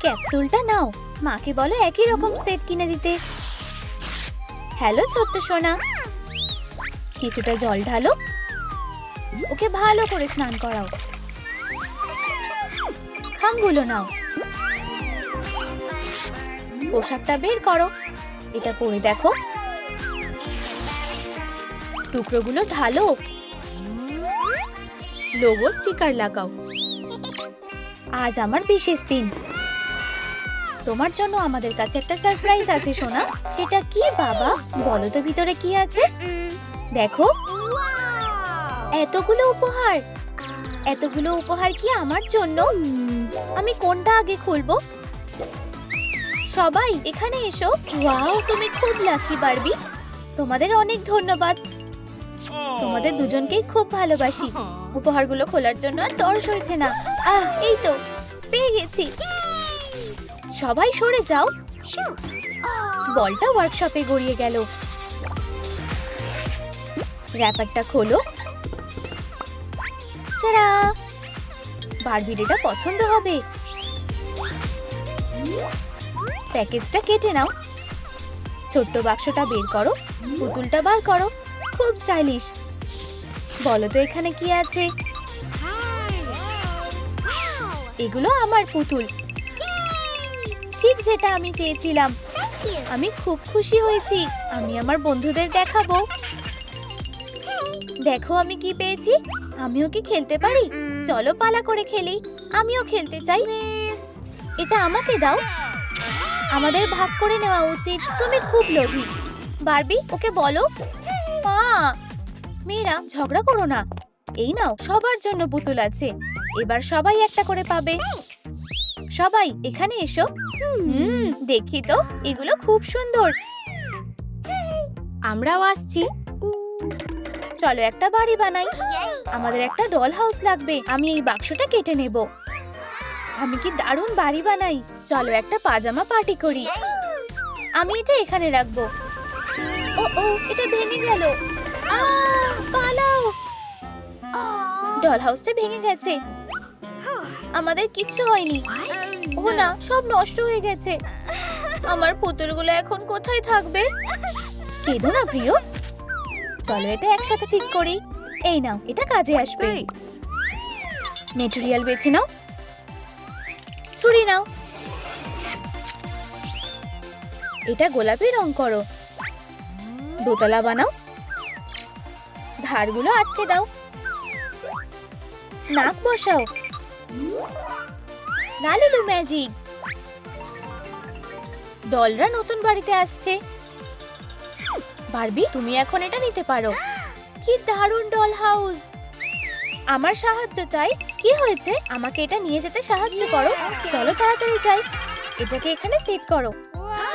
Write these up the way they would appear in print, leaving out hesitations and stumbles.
ক্যাপসুলটা নাও, মাকে বলো একই রকম সেট কিনে দিতে। হ্যালো ছোট্ট সোনা, কিছুটা জল ঢালো, ওকে ভালো করে স্নান করাও। খামগুলো নাও, পোশাকটা বের করো, এটা পরে দেখো, টুকরোগুলো ঢালো, লোগো স্টিকার লাগাও। আজ আমার বিশেষ দিন, তোমার জন্য আমাদের কাছে একটা সারপ্রাইজ আছে সোনা। সেটা কি বাবা? বলো তো ভিতরে কি আছে। দেখো, এতগুলো উপহার। এতগুলো উপহার কি আমার জন্য? আমি কোনটা আগে খুলবো? সবাই এখানে এসো। ওয়াও, তুমি খুব লাকি বারবি। তোমাদের অনেক ধন্যবাদ। তোমাদের দুজনকেই খুব ভালোবাসি। উপহারগুলো খোলার জন্য আর তর সইছে না। এই তো পেয়ে গেছি। সবাই সরে যাও। বলটা ওয়ার্কশপে গড়িয়ে গেল। র‍্যাপারটা খোলো। টাটা! বারবির এটা পছন্দ হবে। প্যাকেজটা কেটে নাও। ছোট্ট বাক্সটা বের করো, পুতুলটা বার করো। খুব স্টাইলিশ। বলো তো এখানে কি আছে? এগুলো আমার পুতুল, ঠিক যেটা আমি চেয়েছিলাম। আমি খুব খুশি হয়েছি। আমি আমার বন্ধুদের দেখাবো। দেখো আমি কি পেয়েছি। আমিও কি খেলতে পারি? চলো পালা করে খেলি। আমিও খেলতে চাই। এটা আমাকে দাও। আমাদের ভাগ করে নেওয়া উচিত। তুমি খুব লোভী। বারবি, ওকে বলো। মা, মেয়েরা ঝগড়া করো না। এই নাও, সবার জন্য পুতুল আছে। এবার সবাই একটা করে পাবে। সবাই এখানে এসো। দেখি তো, এগুলো খুব সুন্দর। আমরাও আসছি। চলো একটা বাড়ি বানাই। আমাদের একটা ডল হাউস লাগবে। আমি এই বাক্সটা কেটে নেব। আমি কি দারুণ বাড়ি বানাই। চলো একটা পাজামা পার্টি করি। আমি এটা এখানে রাখবো। ও, এটা ভেঙে গেল। পালাও! ডল হাউসটা ভেঙে গেছে। আমাদের কিচ্ছু হয়নি। ও না, সব নষ্ট হয়ে গেছে। আমার পুতুলগুলো এখন কোথায় থাকবে? কেঁদো না প্রিয়। চলো এটা একসাথে ঠিক করি। এই নাও, এটা কাজে আসবে। মেটেরিয়াল বেছে নাও। ছুরি নাও। এটা গোলাপি রং করো। দোতলা বানাও। ধারগুলো আটকে দাও। নাক বসাও। লালুলু ম্যাজিক। ডলরা নতুন বাড়িতে আসছে। বারবি, তুমি এখন এটা নিতে পারো। কি দারুণ ডল হাউস। আমার সাহায্য চাই। কি হয়েছে? আমাকে এটা নিয়ে যেতে সাহায্য করো। চলো তাড়াতাড়ি যাই। এটাকে এখানে সেট করো।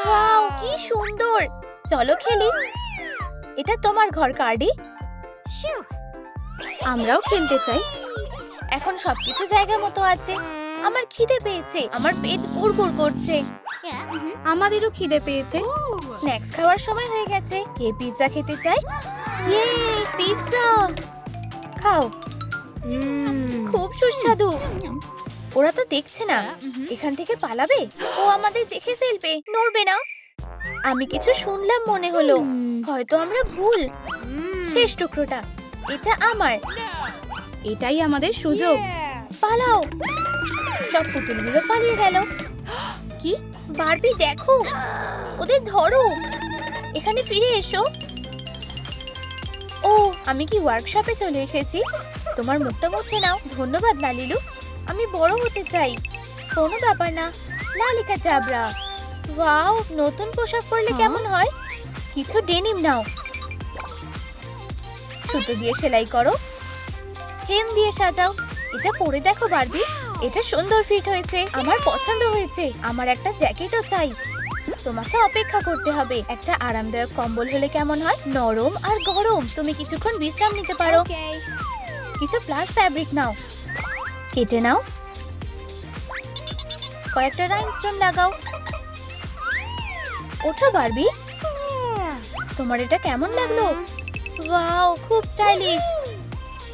ওয়াও, কি সুন্দর। চলো খেলি। এটা তোমার ঘর কার্ডি। আমরাও খেলতে চাই। এখন সবকিছু জায়গা মতো আছে। আমার খিদে পেয়েছে। আমার পেট গুড়গুড় করছে। আমাদেরও খিদে পেয়েছে। স্ন্যাক্স খাওয়ার সময় হয়ে গেছে। কে পিৎজা খেতে চায়? ইয়ে, পিৎজা খাও। খুব সুস্বাদু। ওরা তো দেখছে না। এখান থেকে পালাবে। ও আমাদের দেখে ফেলবে। নড়বে না। আমি কিছু শুনলাম মনে হলো। হয়তো আমরা ভুল। শেষ টুকরোটা। এটা আমার। এটাই আমাদের সুযোগ। পালাও। সব পুতুলগুলো পালিয়ে গেল। কি? বারবি দেখো, ওদের ধরো। এখানে ফিরে এসো। ও, আমি কি ওয়ার্কশপে চলে এসেছি? তোমার মুখটা মুছে নাও। ধন্যবাদ লালিলু। আমি বড় হতে চাই। কোনো ব্যাপার না। লালিকা চাবড়া। ওয়াও, নতুন পোশাক পরলে কেমন হয়? কিছু ডেনিম নাও। সুতো দিয়ে সেলাই করো। হেম দিয়ে সাজাও। এটা পরে দেখো বারবি। এটা সুন্দর ফিট হয়েছে। আমার পছন্দ হয়েছে। আমার একটা জ্যাকেটও চাই। তোমাকে অপেক্ষা করতে হবে। একটা আরামদায়ক কম্বল হলে কেমন হয়? নরম আর গরম। তুমি কিছুক্ষণ বিশ্রাম নিতে পারো। কিছু প্লাস ফ্যাব্রিক নাও। কেটে নাও। কয়েকটা রাইনস্টোন লাগাও। ওঠো বারবি। তোমার এটা কেমন লাগলো? ওয়াও, খুব স্টাইলিশ।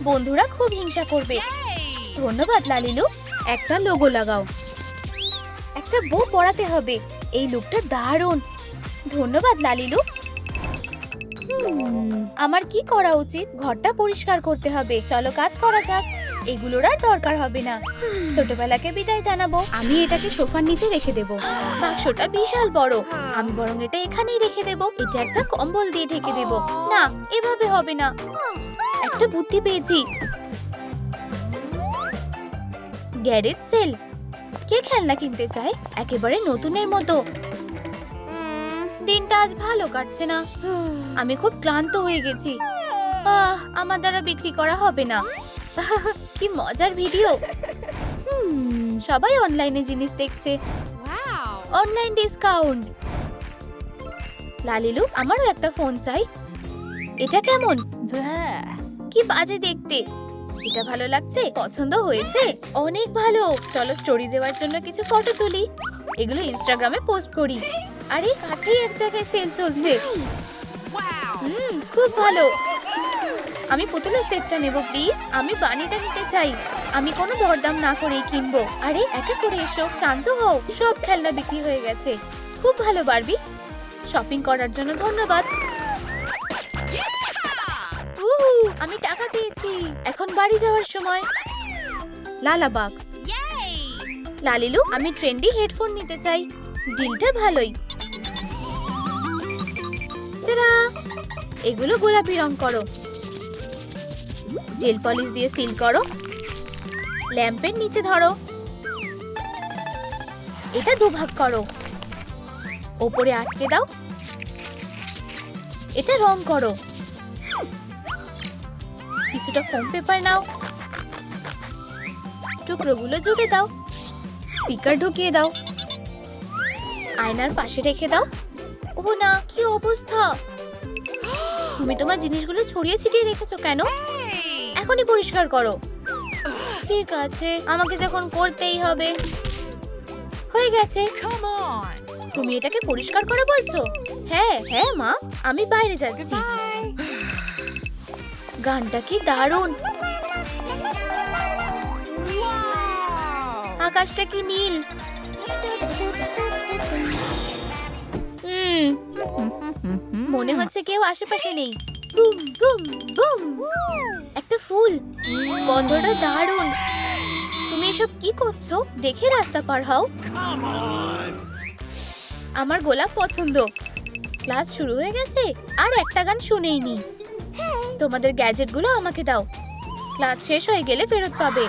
বন্ধুরা খুব হিংসা করবে। ধন্যবাদ লালিলু। একটা লোগো লাগাও। একটা বউ পরাতে হবে। এই লুকটা দারুণ। ধন্যবাদ লালিলু। আমার কি করা উচিত? ঘরটা পরিষ্কার করতে হবে। চলো কাজ করা যাক। এগুলোর আর দরকার হবে না। ছোটবেলাকে বিদায় জানাবো। আমি এটাকে সোফার নিচে রেখে দেব। বাক্সটা বিশাল বড়। আমি বরং এটা এখানেই রেখে দেব। এটা একটা কম্বল দিয়ে ঢেকে দেব। না, এভাবে হবে না। একটা বুদ্ধি পেয়েছি। Garage sell. কে খেলনা কিনতে চায়? একেবারে নতুনের মতো। দিনটা আজ ভালো কাটছে না। আমি খুব ক্লান্ত হয়ে গেছি। আমার দ্বারা বিক্রি করা হবে না। কি মজার ভিডিও। সবাই অনলাইনে জিনিস দেখছে। Online discount. লালিলু, আমারও একটা ফোন চাই। এটা কেমন? কি বাজে দেখতে। এটা ভালো লাগছে? পছন্দ হয়েছে? অনেক ভালো। চলো স্টোরি দেওয়ার জন্য কিছু ফটো তুলি। এগুলো ইনস্টাগ্রামে পোস্ট করি। আরে কাছেই এক জায়গায় সেল চলছে। খুব ভালো। আমি পুতুলের সেটটা নেব প্লিজ। আমি বানিটা নিতে চাই। আমি কোনো দরদাম না করেই কিনবো। আরে একা করে এসো, শান্ত হও। সব খেলনা বিক্রি হয়ে গেছে। খুব ভালো বারবি। শপিং করার জন্য ধন্যবাদ। আমি টাকা পেয়েছি। এখন বাড়ি যাওয়ার সময়। লালা বাক্স। লালিলু, আমি ট্রেন্ডি হেডফোন নিতে চাই। ডিলটা ভালোই। তারা এগুলো গোলাপি রং করো। জেল পলিশ দিয়ে সিল করো। ল্যাম্পের নিচে ধরো। এটা দুভাগ করো। ওপরে আটকে দাও। এটা রং করো। কিছুটা ফোম পেপার নাও। টুকরোগুলো জুড়ে দাও। স্পিকার ঢুকিয়ে দাও। আয়নার পাশে রেখে দাও। ও না, কি অবস্থা। তুমি তোমার জিনিসগুলো ছড়িয়ে ছিটিয়ে রেখেছো কেন? এখনই পরিষ্কার করো। ঠিক আছে, আমাকে যখন করতেই হবে। হয়ে গেছে। তুমি এটাকে পরিষ্কার করে বলছো? হ্যাঁ হ্যাঁ মা, আমি বাইরে যাচ্ছি। গানটা কি দারুণ। আকাশটা কি নীল। মনে হচ্ছে কেউ আশেপাশে নেই। Boom boom boom. একটা ফুল। গন্ধটা দারুণ। তুমি এসব কি করছো? দেখে রাস্তা পার হও। আমার গোলাপ পছন্দ। ক্লাস শুরু হয়ে গেছে আর একটা গান শুনেই নি। তোমাদের গ্যাজেটগুলো আমাকে দাও। ক্লাস শেষ হয়ে গেলে ফেরত পাবে।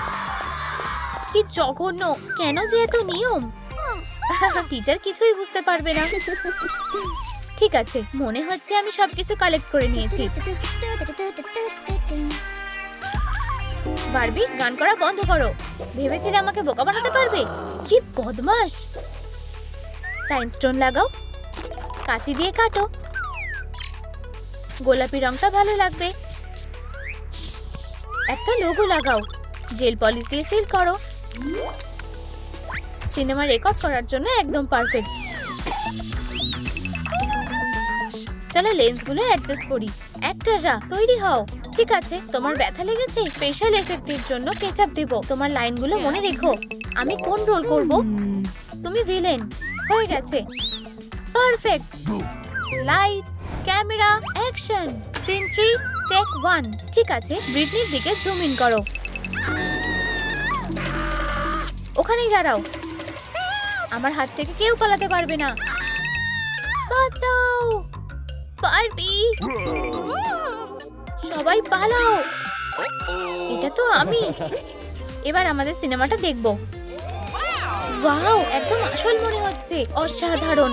কি জঘন্য। কেন যে এত নিয়ম। টিচার কিছুই বুঝতে পারবে না। ঠিক আছে, মনে হচ্ছে আমি সবকিছু কালেক্ট করে নিয়েছি। বারবি, গান করা বন্ধ করো। ভেবেছিলে আমাকে বোকা বানাতে পারবে? কি বদমাশ। রাইনস্টোন লাগাও। কাঁচি দিয়ে কাটো। গোলাপি রংটা ভালো লাগবে। একটা লোগো লাগাও। জেল পলিশ দিয়ে সিল করো। সিনেমা রেকর্ড করার জন্য একদম পারফেক্ট। চলো লেন্সগুলো অ্যাডজাস্ট করি। অ্যাক্টররা তৈরি হও। ঠিক আছে, তোমার ব্যথা লেগেছে? স্পেশাল এফেক্টের জন্য কেচাপ দেব। তোমার লাইনগুলো মনে রেখো। আমি কোন রোল করব? তুমি ভিলেন। হয়ে গেছে। Perfect. Light, camera, action. Scene 3, take 1। ঠিক আছে, ব্রিটনির দিকে জুম ইন করো। ওখানেই দাঁড়াও। আমার হাত থেকে কেউ পালাতে পারবে না। বাঁচাও বারবি। সবাই পালাও। এটা তো আমি। এবার আমাদের সিনেমাটা দেখবো। ওয়াও, একদম আসল মনে হচ্ছে। অসাধারণ।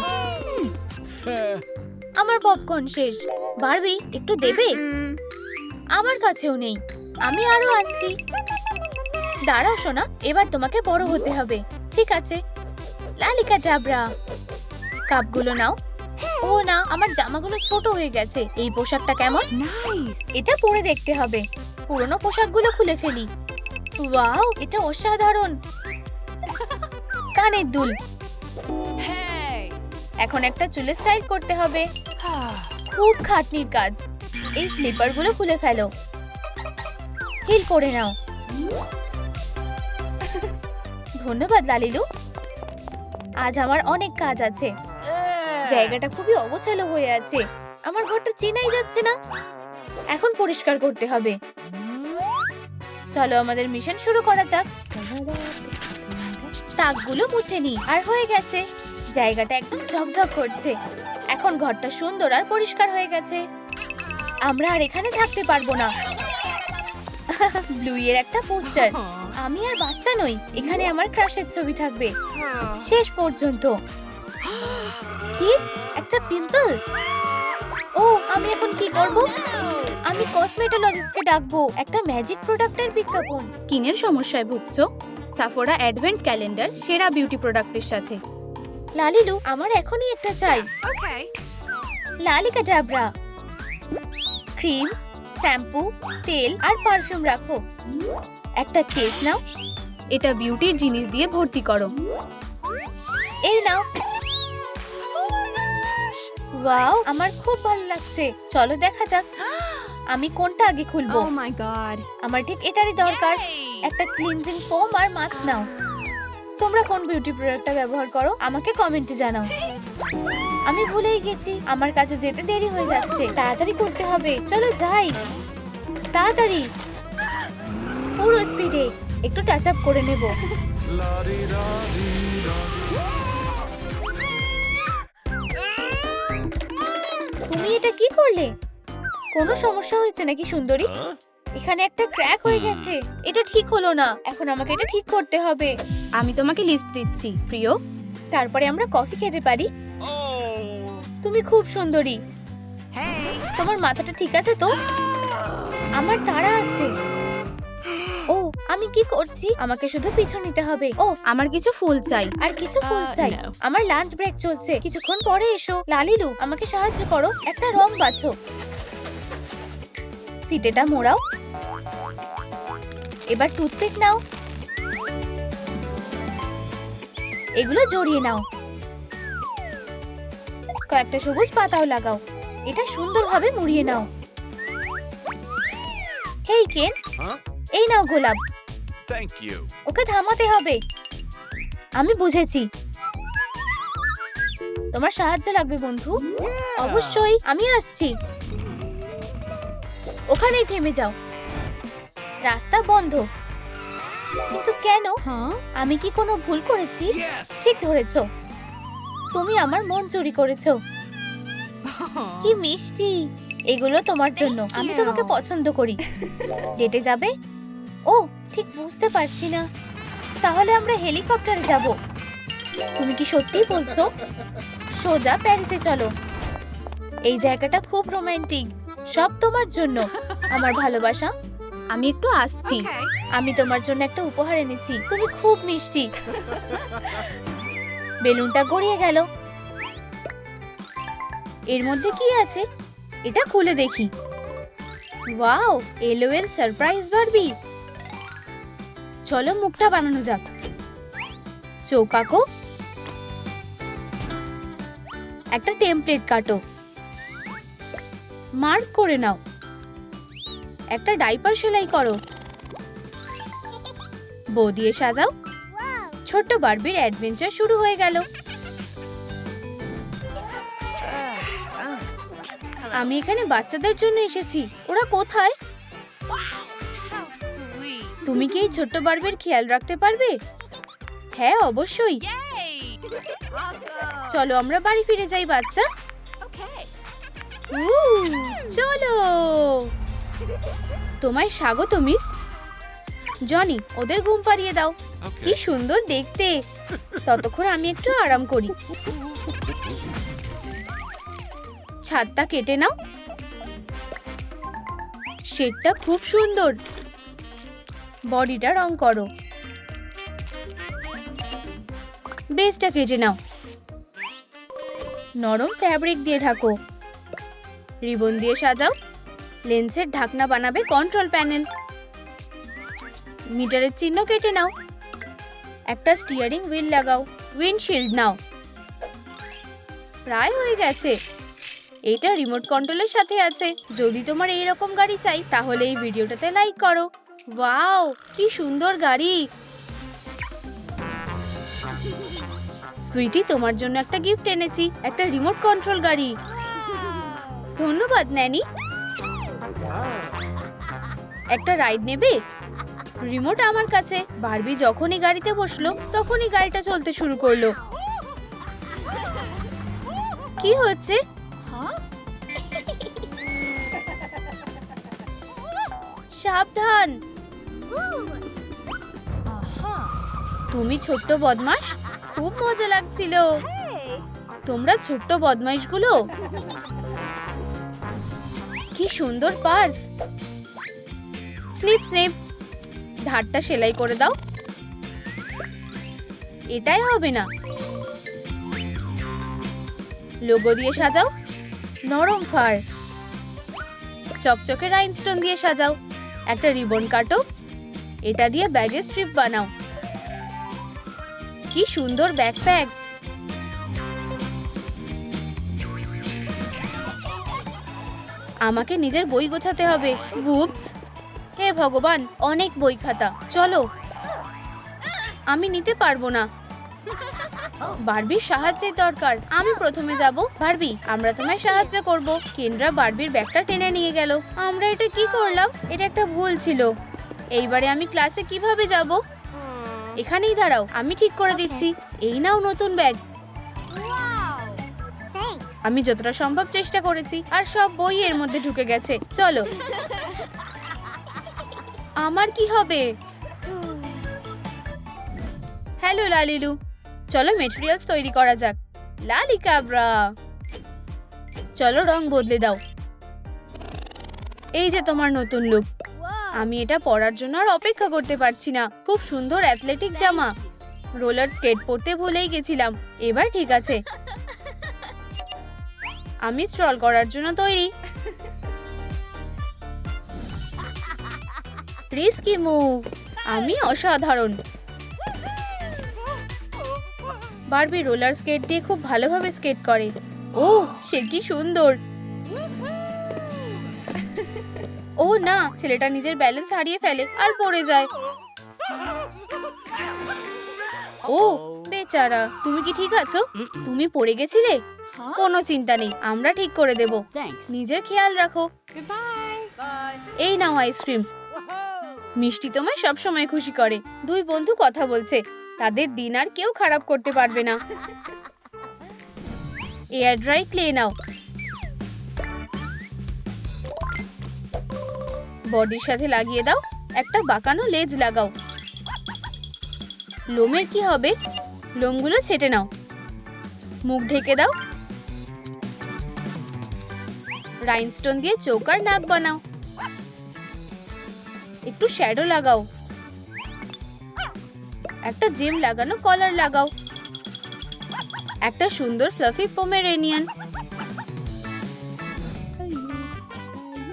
আমার পপকর্ন শেষ। বারবি, একটু দেবে? আমার কাছেও নেই। আমি আরো আনছি। দাঁড়াও সোনা, এবার তোমাকে বড় হতে হবে। ঠিক আছে। লালিকা জাবরা। কাপগুলো নাও। ও না, আমার জামাগুলো ছোট হয়ে গেছে। এই পোশাকটা কেমন? এটা পরে দেখতে হবে। পুরনো পোশাকগুলো খুলে ফেলি। ওয়াও, এটা অসাধারণ। কানের দুল। এখন একটা চুলে স্টাইল করতে হবে। খুব খাটনির কাজ। এই স্লিপারগুলো খুলে ফেলো। হিল পরে নাও। ধন্যবাদ লালিলু। আজ আমার অনেক কাজ আছে। জায়গাটা খুবই অগোছালো হয়ে আছে। আমার ঘরটা চেনাই যাচ্ছে না। এখন পরিষ্কার করতে হবে। চলো আমাদের মিশন শুরু করা যাক। তাকগুলো মুছে নি। আর হয়ে গেছে। জায়গাটা একদম ঝকঝক করছে। এখন ঘরটা সুন্দর আর পরিষ্কার হয়ে গেছে। আমরা আর এখানে থাকতে পারবো না। ব্লুই এর একটা পোস্টার। আমি আর বাচ্চা নই। এখানে আমার ক্রাশের ছবি থাকবে শেষ পর্যন্ত। কি একটা পিম্পল! ও আমি এখন কি করব? আমি কসমেটোলজিস্টকে ডাকবো। একটা ম্যাজিক প্রোডাক্টের বিজ্ঞাপন। স্কিনের সমস্যায় ভুগছো? সাফোরা অ্যাডভেন্ট ক্যালেন্ডার সেরা বিউটি প্রোডাক্টের সাথে। লালিলু আমার এখনই একটা চাই। Okay. লালিকা ডাবরা। ক্রিম, শ্যাম্পু, তেল আর পারফিউম রাখো। একটা কেস নাও। এটা বিউটির জিনিস দিয়ে ভর্তি করো। এই নাও। ওয়াও আমার খুব ভালো লাগছে। চলো দেখা যাক আমি কোনটা আগে খুলবো। Oh my god. আমার ঠিক এটারই দরকার। Yay! একটা ক্লিনজিং ফোম আর মাস্ক নাও। তোমরা কোন বিউটি প্রোডাক্টটা ব্যবহার করো আমাকে কমেন্টে জানাও। আমি ভুলেই গেছি। আমার কাছে যেতে দেরি হয়ে যাচ্ছে। তাড়াতাড়ি করতে হবে। চলো যাই। তাড়াতাড়ি। পুরো স্পিডে। একটু টাচ আপ করে নেব। তুমি এটা কি করলে? কোনো সমস্যা হয়েছে নাকি সুন্দরী? এখানে একটা ক্র্যাক হয়ে গেছে। এটা ঠিক হলো না। এখন আমাকে এটা ঠিক করতে হবে। আমি তোমাকে লিস্ট দিচ্ছি প্রিয়। তারপরে আমরা কফি খেতে পারি। তুমি খুব সুন্দরী। Hey. তোমার মাথাটা ঠিক আছে তো? আমার তাড়া আছে। ও আমি কি করছি? আমাকে শুধু পিছু নিতে হবে। ও আমার কিছু ফুল চাই। আর কিছু ফুল চাই। No. আমার লাঞ্চ ব্রেক চলছে। কিছুক্ষণ পরে এসো। লালিলু আমাকে সাহায্য করো। একটা রং বাছো। ফিতেটা মোড়াও। এবার টুথপিক নাও। এগুলো জড়িয়ে নাও। কয়েকটা সবুজ পাতাও লাগাও। এটা সুন্দরভাবে মুড়িয়ে নাও। হেই কেন, Huh? এই নাও গোলাপ। Thank you. ওকে থামাতে হবে। আমি বুঝেছি। তোমার সাহায্য লাগবে বন্ধু। অবশ্যই আমি আসছি। ওখানেই থেমে যাও। রাস্তা বন্ধ। কিন্তু কেন? Huh? আমি কি কোনো ভুল করেছি? Yes! ঠিক ধরেছো। তুমি আমার মন চুরি করেছো। কি মিষ্টি। এগুলো তোমার জন্য। Thank আমি you. তোমাকে পছন্দ করি। ডেটে যাবে? ও ঠিক বুঝতে পারছি না। তাহলে আমরা হেলিকপ্টারে যাব। তুমি কি সত্যি বলছো? সোজা প্যারিসে চলো। এই জায়গাটা খুব রোমান্টিক। সব তোমার জন্য। আমার ভালোবাসা। আমি একটু আসছি। Okay. আমি তোমার জন্য একটা উপহার এনেছি। তুমি খুব মিষ্টি। বেলুনটা গড়িয়ে গেল। এর মধ্যে কি আছে? এটা খুলে দেখি। Wow, LOL surprise Barbie. চলো মুখটা বানানো যাক। চোখ আঁকো। একটা টেমপ্লেট কাটো। মার্ক করে নাও। একটা ডাইপার সেলাই করো। বউ দিয়ে সাজাও। ছোট্ট বারবির অ্যাডভেঞ্চার শুরু হয়ে গেল। আমি এখানে বাচ্চাদের জন্য এসেছি। ওরা কোথায়? How sweet. তুমি কি এই ছোট্ট বারবির খেয়াল রাখতে পারবে? হ্যাঁ অবশ্যই। Yay! Awesome. চলো আমরা বাড়ি ফিরে যাই বাচ্চা। Okay. চলো। তোমায় স্বাগত মিস। জনি ওদের ঘুম পাড়িয়ে দাও। কি Okay. সুন্দর দেখতে। ততক্ষণ আমি একটু আরাম করি। ছাদটা কেটে নাও। শেডটা খুব সুন্দর। বডিটা রং করো। বেসটা কেটে নাও। নরম ফ্যাব্রিক দিয়ে ঢাকো। রিবন দিয়ে সাজাও। লেন্সের ঢাকনা বানাবে কন্ট্রোল প্যানেল। মিটারের চিহ্ন কেটে নাও। একটা স্টিয়ারিং হুইল লাগাও। উইন্ডশিল্ড নাও। প্রায় হয়ে গেছে। এটা রিমোট কন্ট্রোলের সাথে আছে। যদি তোমার এই রকম গাড়ি চাই তাহলে এই ভিডিওটাতে লাইক করো। ওয়াও কি সুন্দর গাড়ি। সুইটি, তোমার জন্য একটা গিফট এনেছি, একটা রিমোট কন্ট্রোল গাড়ি। ধন্যবাদ ন্যানি। একটা রাইড নেবে? রিমোট আমার কাছে। বারবি যখনই গাড়িতে বসলো তখনই গাড়িটা চলতে শুরু করলো। কি হচ্ছে? সাবধান। তুমি ছোট্ট বদমাশ, খুব মজা লাগছিল। তোমরা ছোট্ট বদমাইশগুলো। কি সুন্দর পার্স। স্লিপ স্লিপ, ধারটা সেলাই করে দাও। এটাই হবে না। লোগো দিয়ে সাজাও। নরম ফার। চকচকে রাইনস্টোন দিয়ে সাজাও। একটা রিবন কাটো। এটা দিয়ে ব্যাগের স্ট্রিপ বানাও। কি সুন্দর ব্যাকপ্যাক। আমাকে নিজের বই গোছাতে হবে। উপস, হে ভগবান, অনেক বই খাতা। চলো। আমি নিতে পারবো না। বারবির সাহায্যের দরকার। আমি প্রথমে যাব। বারবি, আমরা তোমায় সাহায্য করব। কেন্দ্রা বারবির ব্যাগটা টেনে নিয়ে গেল। আমরা এটা কি করলাম? এটা একটা ভুল ছিল। এইবারে আমি ক্লাসে কিভাবে যাব? এখানেই দাঁড়াও, আমি ঠিক করে দিচ্ছি। এই নাও নতুন ব্যাগ। আমি যতটা সম্ভব চেষ্টা করেছি, আর সব বই এর মধ্যে ঢুকে গেছে। চলো। আমার কি হবে? হ্যালো লালিলু, চলো মেটেরিয়ালস তৈরি করা যাক। লালি কাবরা, চলো রং বদলে দাও। এই যে তোমার নতুন লুক। আমি এটা পরার জন্য আর অপেক্ষা করতে পারছি না। খুব সুন্দর অ্যাথলেটিক জামা। রোলার স্কেট পরতে ভুলেই গেছিলাম। এবার ঠিক আছে। আমি স্ট্রল করার জন্য তৈরি। Risky move. আমি অসাধারণ। বারবি রোলার স্কেট দিয়ে খুব ভালোভাবে স্কেট করে। ও, সে কি সুন্দর। ও না, ছেলেটা নিজের ব্যালেন্স হারিয়ে ফেলে আর পড়ে যায়। ও বেচারা, তুমি কি ঠিক আছো? তুমি পড়ে গেছিলে? কোনো চিন্তা নেই, আমরা ঠিক করে দেব। নিজের খেয়াল রাখো। এই নাও আইসক্রিম। মিষ্টি তোমায় সবসময় খুশি করে। দুই বন্ধু কথা বলছে। তাদের দিন আর কেউ খারাপ করতে পারবে না। এয়ার ড্রাই ক্লে নাও। বডির সাথে লাগিয়ে দাও। একটা বাঁকানো লেজ লাগাও। লোমের কি হবে? লোমগুলো ছেটে নাও। মুখ ঢেকে দাও। রাইনস্টোন দিয়ে চোখ আর নাক বানাও। একটু শ্যাডো লাগাও। একটা জেম লাগানো কলার লাগাও। একটা সুন্দর ফ্লাফি পমেরেনিয়ান।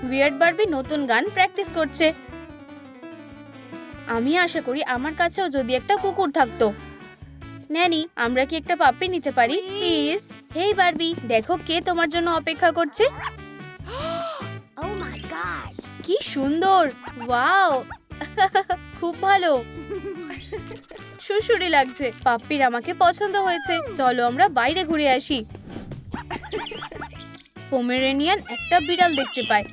উইয়ার্ড বারবি নতুন গান প্র্যাকটিস করছে। আমি আশা করি আমার কাছেও যদি একটা কুকুর থাকতো। ন্যানি, আমরা কি একটা পাপ্পি নিতে পারি প্লিজ? হেই বারবি, দেখো কে তোমার জন্য অপেক্ষা করছে। কি সুন্দর। ওয়াও, খুব ভালো। সুশুরি লাগছে। পাপ্পির আমাকে পছন্দ হয়েছে। চলো আমরা বাইরে ঘুরে আসি। পমেরেনিয়ান একটা বিড়াল দেখতে পায়।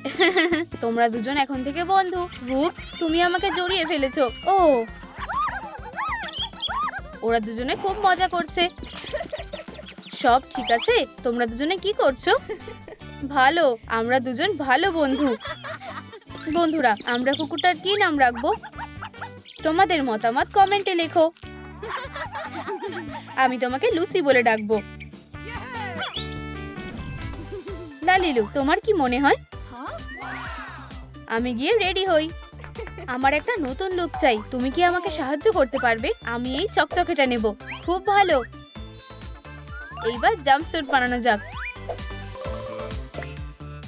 তোমরা দুজন এখন থেকে বন্ধু। উপস, তুমি আমাকে জড়িয়ে ফেলেছো। ও, ওরা দুজনে খুব মজা করছে। সব ঠিক আছে? তোমরা দুজনে কি করছো? ভালো, আমরা দুজন ভালো বন্ধু। বন্ধুরা, আমরা কুকুরটার কি নাম রাখবো? তোমাদের মতামত কমেন্টে লেখো। আমি তোমাকে লুসি বলে ডাকবো। লালিলু, তোমার কি মনে হয়? আমি গিয়ে রেডি হই। আমার একটা নতুন লুক চাই। তুমি কি আমাকে সাহায্য করতে পারবে? আমি এই চকচকেটা নেব। খুব ভালো। এইবার জাম্পস্যুট বানানো যাক।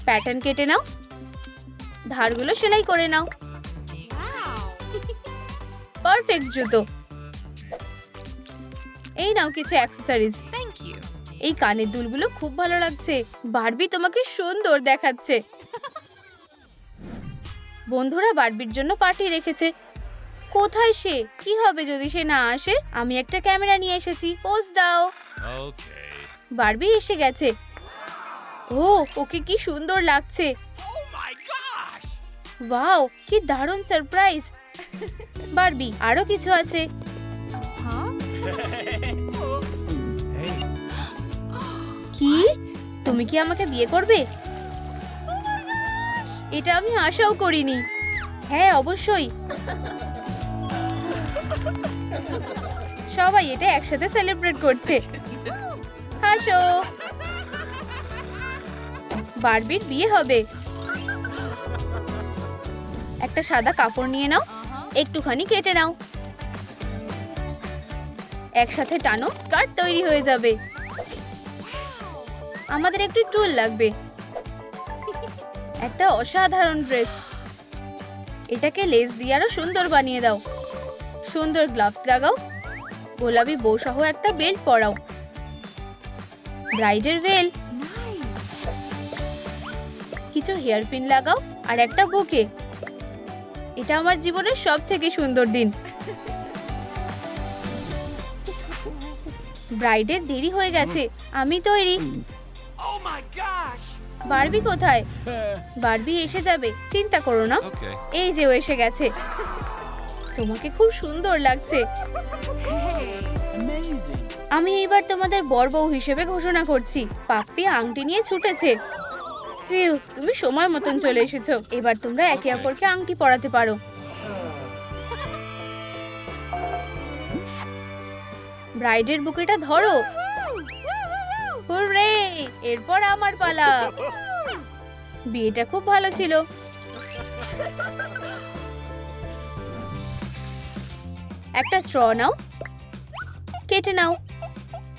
প্যাটার্ন কেটে নাও। ধারগুলো সেলাই করে নাও। পারফেক্ট জুতো। এই নাও কিছু অ্যাক্সেসরিজ। Thank you. এই কানের দুলগুলো খুব ভালো লাগছে। বারবি তোমাকে সুন্দর দেখাচ্ছে। বন্ধুরা বারবির জন্য পার্টি রেখেছে। কোথায় সে? কি হবে যদি সে না আসে? আমি একটা ক্যামেরা নিয়ে এসেছি, পোজ দাও। Okay. বারবি এসে গেছে। ও, ওকে কি সুন্দর লাগছে। Oh my gosh! ওয়াও, কি দারুণ সারপ্রাইজ। বারবি, আরো কিছু আছে। Huh? Hey. কি? তুমি কি আমাকে বিয়ে করবে? এটা আমি আশাও করিনি। হ্যাঁ, অবশ্যই। সবাই এটা একসাথে সেলিব্রেট করছে। হাসো। বারবির বিয়ে হবে। একটা সাদা কাপড় নিয়ে নাও, একটুখানি কেটে নাও, একসাথে টানো, স্কার্ট তৈরি হয়ে যাবে। আমাদের একটু টুল লাগবে। একটা অসাধারণ ড্রেস। এটাকে লেস দিয়ে আরো সুন্দর বানিয়ে দাও। সুন্দর গ্লাভস লাগাও, গোলাপি বউ সহ একটা বেল্ট পরাও, ব্রাইডের ভেল, কিছু হেয়ার পিন লাগাও আর একটা বুকে। এটা আমার জীবনের সব থেকে সুন্দর দিন। ব্রাইডের দেরি হয়ে গেছে, আমি তৈরি। Oh my gosh! বারবি কোথায়? বারবি এসে যাবে, চিন্তা করো না। Okay. এই যে ও এসে গেছে। তোমাকে খুব সুন্দর লাগছে। আমি এইবার তোমাদের বর বউ হিসেবে ঘোষণা করছি। পাপ্পি আংটি নিয়ে ছুটেছে। ফিউ, তুমি সময় মতন চলে এসেছো। এবার তোমরা একে অপরকে আংটি পরাতে পারো। ব্রাইডের বুকেটা ধরো। হুররে! এরপর আমার পালা। বিয়েটা খুব ভালো ছিল। একটা স্ট্র নাও, কেটে নাও,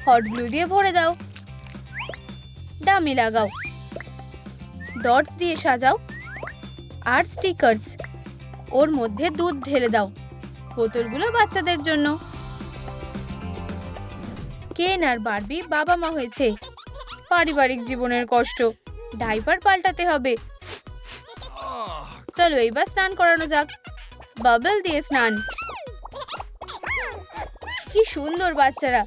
হট গ্লু দিয়ে ভরে দাও, ডামি লাগাও, ডটস দিয়ে সাজাও আর স্টিকারস। ওর মধ্যে দুধ ঢেলে দাও। বোতলগুলো বাচ্চাদের জন্য। কেন আর বারবি বাবা মা হয়েছে। পারিবারিক জীবনের কষ্ট। ডাইপার পাল্টাতে হবে। চলো এইবার স্নান করানো যাক। বাবল দিয়ে স্নান। কি সুন্দর বাচ্চারা।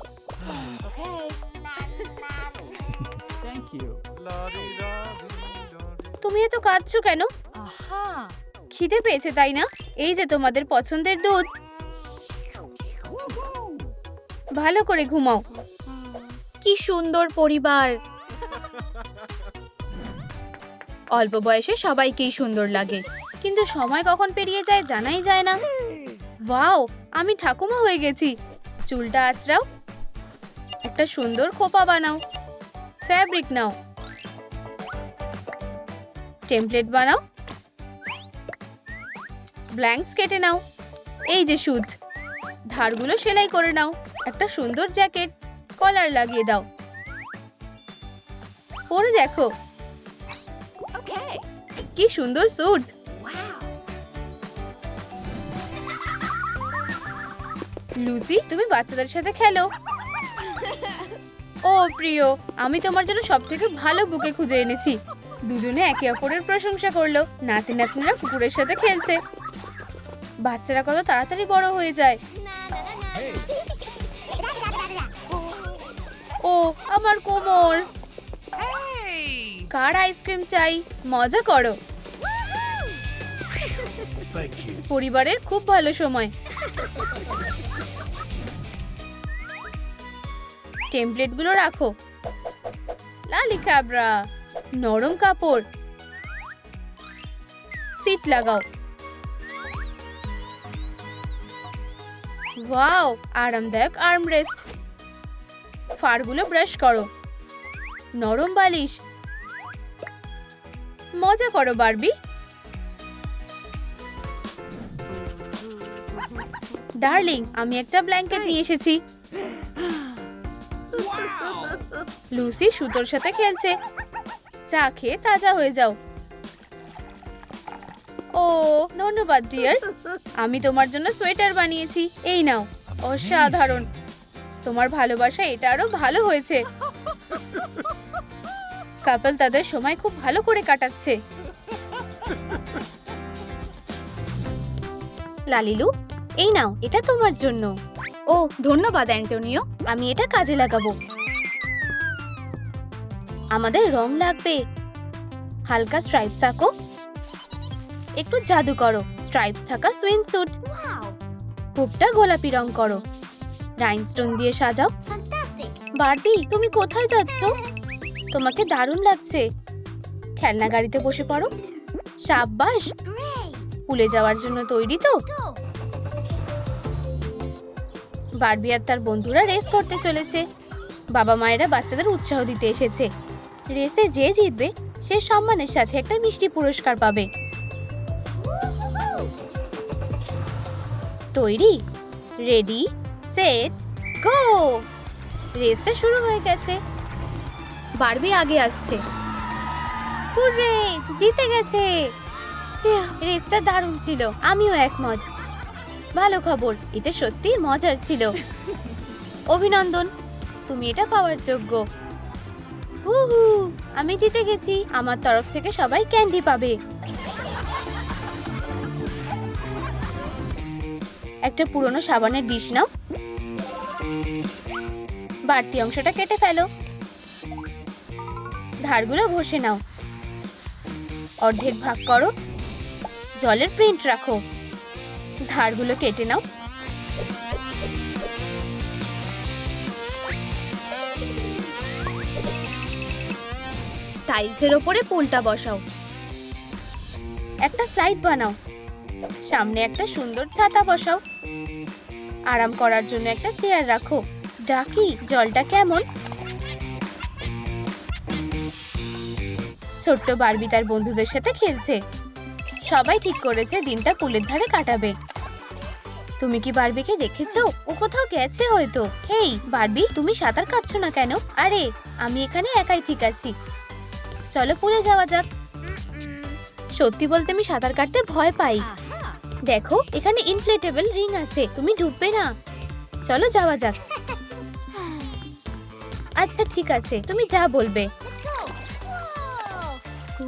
Thank you. তুমি এত কাঁদছো কেন? Aha. খিদে পেয়েছে তাই না? এই যে তোমাদের পছন্দের দুধ। ভালো করে ঘুমাও। কি সুন্দর পরিবার। অল্প বয়সে সবাইকেই সুন্দর লাগে, কিন্তু সময় কখন পেরিয়ে যায় জানাই যায় না। ওয়াও, আমি ঠাকুমা হয়ে গেছি। চুলটা আঁচড়াও, একটা সুন্দর খোপা বানাও, ফ্যাব্রিক নাও, টেমপ্লেট বানাও, ব্ল্যাঙ্কস কেটে নাও। এই যে সুচ, ধারগুলো সেলাই করে নাও। একটা সুন্দর জ্যাকেট, কলার লাগিয়ে দাও। পরে দেখো Okay. কি সুন্দর স্যুট। Wow. লুসি, তুমি বাচ্চাদের সাথে খেলো। ও প্রিয়, আমি তোমার জন্য সবথেকে ভালো বুকে খুঁজে এনেছি। দুজনে একে অপরের প্রশংসা করলো। নাতি নাতনিরা কুকুরের সাথে খেলছে। বাচ্চারা কত তাড়াতাড়ি বড় হয়ে যায়। ও আমার কোমর। Hey. কার আইসক্রিম চাই? মজা করো। Thank you. পরিবারের খুব ভালো সময়। টেমপ্লেটগুলো রাখো। লালি ক্যাবরা, নরম কাপড়, সিট লাগাও। ওয়াও, আরামদায়ক আর্মরেস্ট। ফারগুলো ব্রাশ করো। নরম বালিশ। মজা করো বারবি। ডার্লিং, আমি একটা ব্ল্যাঙ্কেট নিয়ে এসেছি। লুসি সুতোর সাথে খেলছে। চা খেয়ে তাজা হয়ে যাও। ও ধন্যবাদ ডিয়ার। আমি তোমার জন্য সোয়েটার বানিয়েছি। এই নাও। অসাধারণ। তোমার ভালোবাসা এটা আরো ভালো হয়েছে। কাপল তাদের সময় খুব ভালো করে কাটাচ্ছে। লালিলু, এই নাও, এটা তোমার জন্য। ও ধন্যবাদ অ্যান্টোনিও, আমি এটা কাজে লাগাবো। আমাদের রং লাগবে। হালকা স্ট্রাইপস আঁকো, একটু জাদু করো। স্ট্রাইপস থাকা সুইমস্যুট। হুপটা গোলাপি রং করো, রাইনস্টোন দিয়ে সাজাও। বারবি, তুমি কোথায় যাচ্ছ? তোমাকে দারুণ লাগছে। খেলনা গাড়িতে বসে পড়ো। সাব্বাস, পুলে যাওয়ার জন্য তৈরি তো? বারবি আর তার বন্ধুরা রেস করতে চলেছে। বাবা মায়েরা বাচ্চাদের উৎসাহ দিতে এসেছে। রেসে যে জিতবে সে সম্মানের সাথে একটা মিষ্টি পুরস্কার পাবে। তৈরি? রেডি, সেট, গো! রেসটা শুরু হয়ে গেছে। বারবি আগে আসছে। হুররে, জিতে গেছে! রেসটা দারুণ ছিল, আমিও একমত। ভালো খবর, এটা সত্যি মজার ছিল। অভিনন্দন, তুমি এটা পাওয়ার যোগ্য। উহু, আমি জিতে গেছি। আমার তরফ থেকে সবাই ক্যান্ডি পাবে। একটা পুরনো সাবানের ডিশ নাও, বাড়তি অংশটা কেটে ফেলো। ধারগুলো ঘষে নাও, অর্ধেক ভাগ করো, জলের প্রিন্ট রাখো। ধারগুলো কেটে নাও। টাইলসের ওপরে পুলটা বসাও। একটা স্লাইড বানাও, সামনে একটা সুন্দর ছাতা বসাও। আরাম করার জন্য একটা চেয়ার রাখো। ডাকি, জলটা কেমন? ছোট্ট বারবি তার বন্ধুদের সাথে খেলছে। সবাই ঠিক করেছে দিনটা পুলের ধারে কাটাবে। তুমি কি বারবিকে দেখেছো? ও কোথাও গেছে হয়তো। হেই বারবি, তুমি সাঁতার কাটছো না কেন? আরে, আমি এখানে একাই ঠিক আছি। চলো পুলে যাওয়া যাক। সত্যি বলতে আমি সাঁতার কাটতে ভয় পাই। দেখো, এখানে ইনফ্লেটেবল রিং আছে, তুমি ডুববে না। চলো যাওয়া যাক। আচ্ছা ঠিক আছে, তুমি যা বলবে।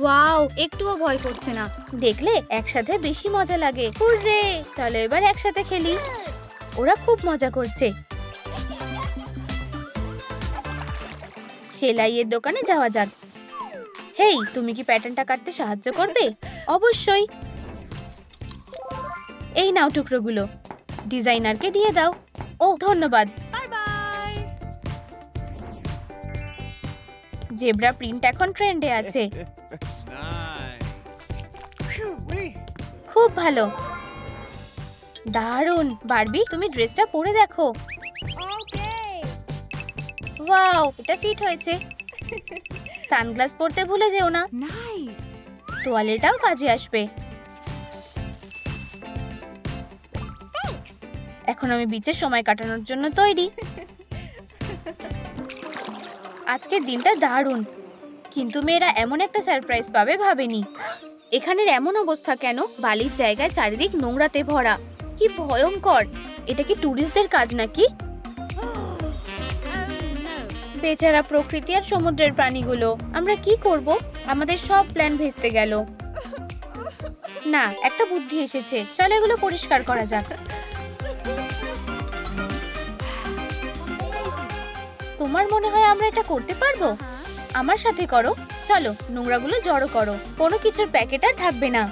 ওয়াও, একটুও ভয় করছে না। দেখলে, একসাথে বেশি মজা লাগে। হুররে, চলো এবার একসাথে খেলি। ওরা খুব মজা করছে। সেলাইয়ের দোকানে যাওয়া যাক। হেই, তুমি কি প্যাটার্নটা কাটতে সাহায্য করবে? অবশ্যই। এই নাও টুকরোগুলো, ডিজাইনারকে দিয়ে দাও। ও ধন্যবাদ। জেব্রা প্রিন্ট এখন ট্রেন্ডে আছে। খুব ভালো, দারুণ। বারবি, তুমি ড্রেসটা পরে দেখো। ওয়াও, এটা ফিট হয়েছে। সানগ্লাস পরতে ভুলে যেও না। Nice. তোয়ালেটাও কাজে আসবে। এখন আমি বিচে সময় কাটানোর জন্য তৈরি। আজকের দিনটা দারুণ, কিন্তু মেয়েরা এমন একটা সারপ্রাইজ পাবে ভাবেনি। এখানের এমন অবস্থা কেন? বালির জায়গায় চারিদিক নোংরাতে ভরা। কি ভয়ঙ্কর! এটা কি ট্যুরিস্টদের কাজ নাকি? বেচারা প্রকৃতি আর সমুদ্রের প্রাণীগুলো। আমরা কি করব? আমাদের সব প্ল্যান ভেস্তে গেল। না, একটা বুদ্ধি এসেছে। চলো এগুলো পরিষ্কার করা যাক। তোমার মনে হয় আমরা এটা করতে পারবো? আমার সাথে করো। চলো, নোংরাগুলো জড়ো করো। কোনো কিছুর প্যাকেট আর থাকবে না।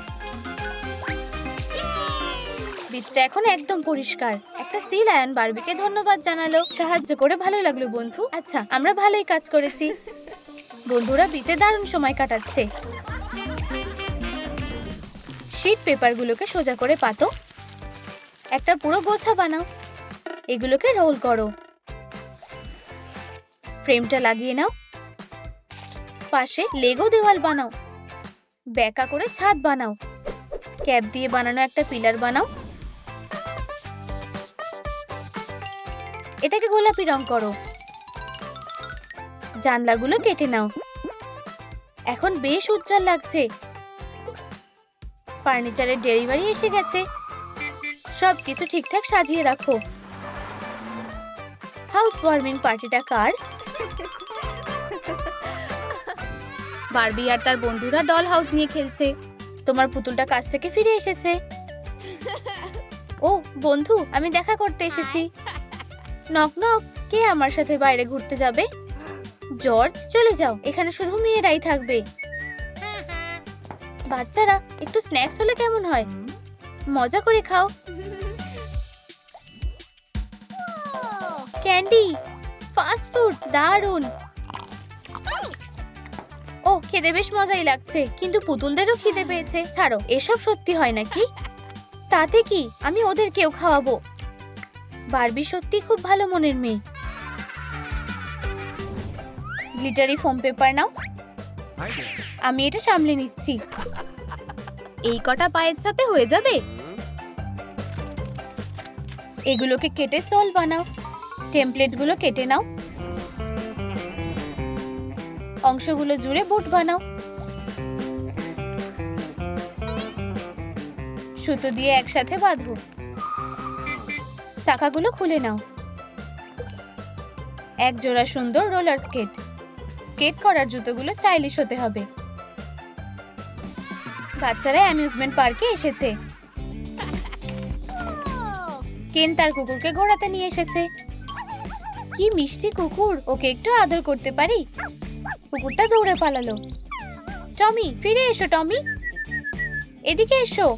বিচটা এখন একদম পরিষ্কার। একটা সি লায়ন বারবিকে ধন্যবাদ জানালো। সাহায্য করে ভালো লাগলো বন্ধু। আচ্ছা, আমরা ভালোই কাজ করেছি। বন্ধুরা বিচে দারুণ সময় কাটাচ্ছে। শীট পেপারগুলোকে সোজা করে পাতো। একটা পুরো গোছা বানাও। এগুলোকে রোল করো। ফ্রেমটা লাগিয়ে নাও। পাশে লেগো দেওয়াল বানাও। বেঁকা করে ছাদ বানাও। ক্যাপ দিয়ে বানানো একটা পিলার বানাও। এটাকে গোলাপি রং করো। জানলাগুলো কেটে নাও। এখন বেশ উজ্জ্বল লাগছে। ফার্নিচারের ডেলিভারি এসে গেছে। সবকিছু ঠিকঠাক সাজিয়ে রাখো। হাউস ওয়ার্মিং পার্টিটা কার? বারবি আর তার বন্ধুরা ডল হাউস নিয়ে খেলছে। তোমার পুতুলটা কাছ থেকে ফিরে এসেছে। ও বন্ধু, আমি দেখা করতে এসেছি। নক নক, কে আমার সাথে বাইরে ঘুরতে যাবে? জর্জ, চলে যাও, এখানে শুধু মেয়েরাই থাকবে। বাচ্চারা, একটু স্ন্যাক্স হলে কেমন হয়? মজা করে খাও। ক্যান্ডি, ফাস্ট ফুড, দারুন। ও, খেতে বেশ মজাই লাগছে, কিন্তু পুতুলদেরও খিদে পেয়েছে। ছাড়ো, এসব সত্যি হয় নাকি? তাতে কি, আমি ওদেরকেও খাওয়াবো। বারবি সত্যি খুব ভালো মনের মেয়ে। Glittery foam paper now, Hi there. আমি এটা সামলে নিচ্ছি। এই কটা পায়ের চাপে হয়ে যাবে। এগুলোকে কেটে সল বানাও। টেমপ্লেটগুলো কেটে নাও। অংশগুলো জুড়ে বুট বানাও। সুতো দিয়ে একসাথে বাঁধো। চাকাগুলো খুলে নাও। এক জোড়া সুন্দর রোলার স্কেট। স্কেট করার জুতোগুলো স্টাইলিশ হতে হবে। বাচ্চারা অ্যামিউজমেন্ট পার্কে এসেছে। কেন তার কুকুরকে ঘোরাতে নিয়ে এসেছে। কি মিষ্টি কুকুর, ওকে একটু আদর করতে পারি? কুকুরটা দৌড়ে পালালো। টমি, ফিরে এসো টমি, এদিকে এসো।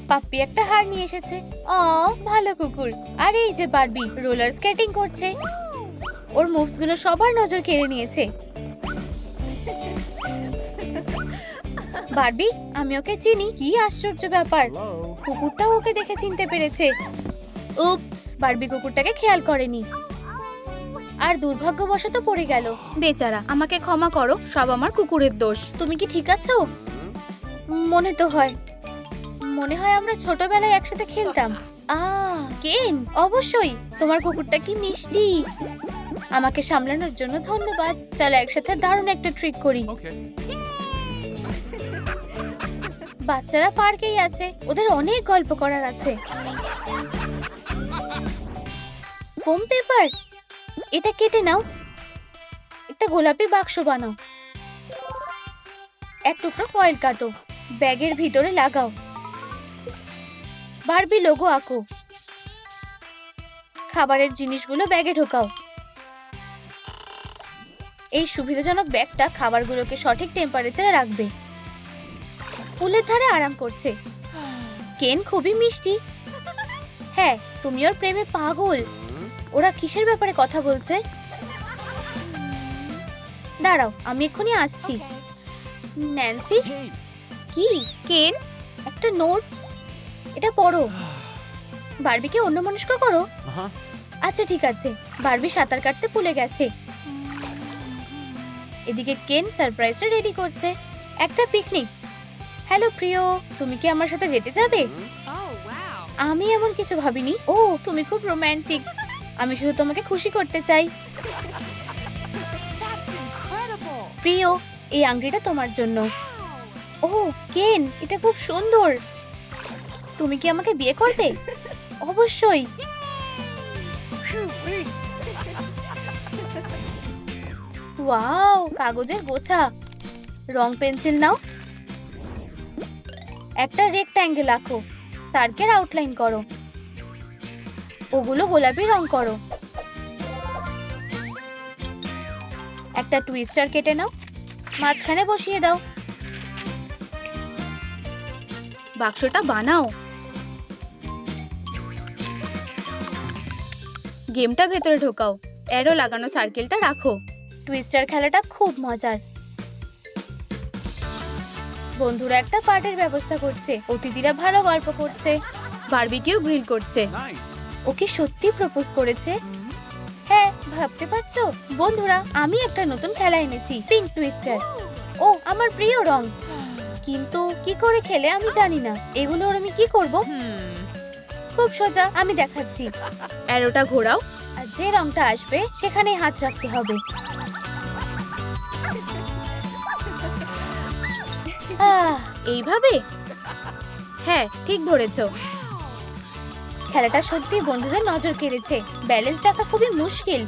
পাপ্পি একটা হার নিয়ে এসেছে। ভালো কুকুর। আর এই যে বারবি রোলার স্কেটিং করছে। ওর মুভস গুলো সবার নজর কেড়ে নিয়েছে। বারবি, আমি ওকে চিনি। কি আশ্চর্য ব্যাপার, Hello. কুকুরটাও ওকে দেখে চিনতে পেরেছে। উপস, বারবি কুকুরটাকে খেয়াল করেনি আর দুর্ভাগ্যবশত পড়ে গেল। বেচারা, আমাকে ক্ষমা করো, সব আমার কুকুরের দোষ। তুমি কি ঠিক আছো? মনে তো হয়, মনে হয় আমরা ছোটবেলায় একসাথে খেলতাম। কেন, অবশ্যই। তোমার কুকুরটা কি মিষ্টি। আমাকে সামলানোর জন্য ধন্যবাদ। চলো একসাথে দারুণ একটা ট্রিক করি। Okay. বাচ্চারা পার্কেই আছে, ওদের অনেক গল্প করার আছে। ফোম পেপার, এটা কেটে নাও। একটা গোলাপি বাক্স বানাও। এক টুকরো ফয়েল কাটো, ব্যাগের ভিতরে লাগাও। বারবি লোগো আঁকো। খাবারের জিনিসগুলো ব্যাগে ঢোকাও। এই সুবিধাজনক ব্যাগটা খাবারগুলোকে সঠিক টেম্পারেচারে রাখবে। পুলের ধারে আরাম করছে। কেন খুবই মিষ্টি। হ্যাঁ, তুমি ওর প্রেমে পাগল। ওরা কিসের ব্যাপারে কথা বলছে? দাঁড়াও, আমি এক্ষুনি আসছি। Nancy, Hey. কি? কেন, একটা নোট, এটা পড়ো। বারবিকে অন্যমনস্ক করো। Uh-huh. আচ্ছা ঠিক আছে। বারবি সাঁতার কাটতে ভুলে গেছে। এদিকে কেন সারপ্রাইজটা রেডি করছে। একটা পিকনিক। হ্যালো প্রিয়, তুমি কি আমার সাথে যেতে যাবে? Oh, wow. আমি এমন কিছু ভাবিনি। ও, তুমি খুব রোমান্টিক। আমি শুধু তোমাকে খুশি করতে চাই। That's incredible. প্রিয়, এই আংটিটা তোমার জন্য। Wow. ও কেন, এটা খুব সুন্দর। তুমি কি আমাকে বিয়ে করবে? অবশ্যই। ওয়াও, কাগজের গোছা। রং পেন্সিল নাও। একটা রেক্ট্যাঙ্গেল আঁকো। সার্কেল আউটলাইন করো। ওগুলো গোলাপি রং করো। একটা টুইস্টার কেটে নাও, মাঝখানে বসিয়ে দাও। বাক্সটা বানাও। গেমটা ভেতরে ঢোকাও। অ্যারো লাগানো সার্কেলটা রাখো। টুইস্টার খেলাটা খুব মজার। বন্ধুরা একটা পার্টির ব্যবস্থা করছে। অতিথিরা ভালো গল্প করছে। বারবিকিউ গ্রিল করছে। Nice. ও কি সত্যি প্রপোজ করেছে? হ্যাঁ, ভাবতে পারছো বন্ধুরা, আমি একটা নতুন খেলা এনেছি, পিঙ্ক টুইস্টার। ও আমার প্রিয় রং, কিন্তু কি করে খেলে আমি জানি না। এগুলোর আমি কি করব? খুব সোজা, আমি দেখাচ্ছি। অ্যারোটা ঘোরাও আর যে রংটা আসবে সেখানে হাত রাখতে হবে। এইভাবে? হ্যাঁ, ঠিক ধরেছো। খেলাটা সত্যি বন্ধুদের নজর কেড়েছে। ব্যালেন্স রাখা খুবই মুশকিল।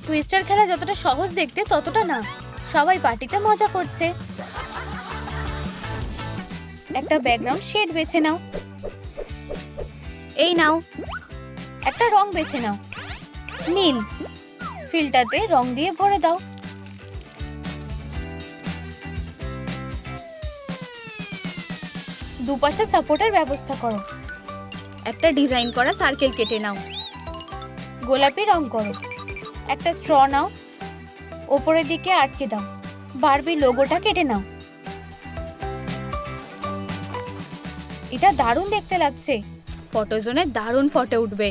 টুইস্টার খেলা যতটা সহজ দেখতে ততটা না। সবাই পার্টিতে মজা করছে। একটা ব্যাকগ্রাউন্ড শেড বেছে নাও। এই নাও, একটা রং বেছে নাও, নীল। ফিল্টারতে রং দিয়ে ভরে দাও। দুপাশে সাপোর্টের ব্যবস্থা করো। একটা ডিজাইন করা সার্কেল কেটে নাও। গোলাপি রং করো। একটা স্ট্র নাও, ওপরের দিকে আটকে দাও। বারবি লোগোটা কেটে নাও। এটা দারুণ দেখতে লাগছে। ফটোজোনে দারুণ ফটো উঠবে।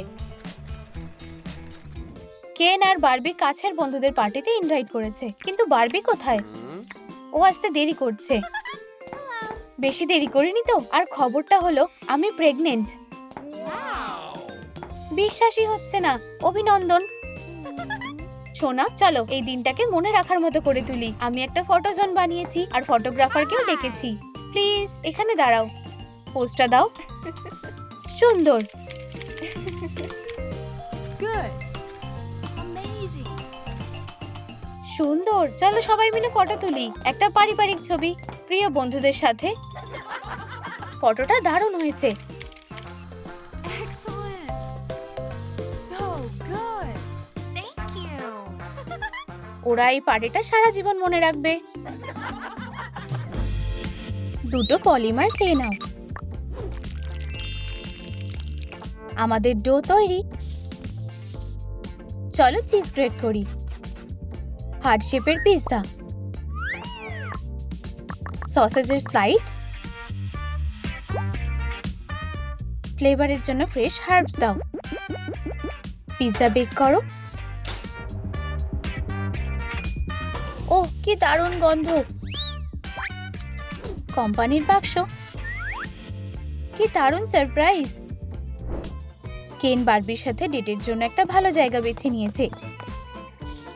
কেন আর বারবি কাছের বন্ধুদের পার্টিতে ইনভাইট করেছে, কিন্তু বারবি কোথায়? ও আসতে দেরি করছে। বেশি দেরি করিনি তো? আর খবরটা হলো আমি প্রেগনেন্ট। বিশ্বাসই হচ্ছে না। অভিনন্দন সোনা, চলো এই দিনটাকে মনে রাখার মতো করে তুলি। আমি একটা ফটোজোন বানিয়েছি আর ফটোগ্রাফারকেও ডেকেছি। প্লিজ এখানে দাঁড়াও, পোস্টটা দাও। সুন্দর। Good. Amazing. সুন্দর, চলো সবাই মিলে ফটো তুলি। একটা পারিবারিক ছবি প্রিয় বন্ধুদের সাথে। ফটোটা দারুণ হয়েছে। Excellent. So good. Thank you. ওরা এই পার্টিটা সারা জীবন মনে রাখবে। দুটো পলিমার ক্লে নাও। আমাদের ডো তৈরি। চলো চিজ গ্রেট করি। হার্ট শেপের পিৎজা, সসেজের স্লাইড, ফ্লেভারের জন্য ফ্রেশ হার্বস দাও। পিৎজা বেক করো। ওহ, কি দারুণ গন্ধ। কোম্পানির বাক্স। কি দারুণ সারপ্রাইজ। কেন বারবির সাথে ডেটের জন্য একটা ভালো জায়গা বেছে নিয়েছে।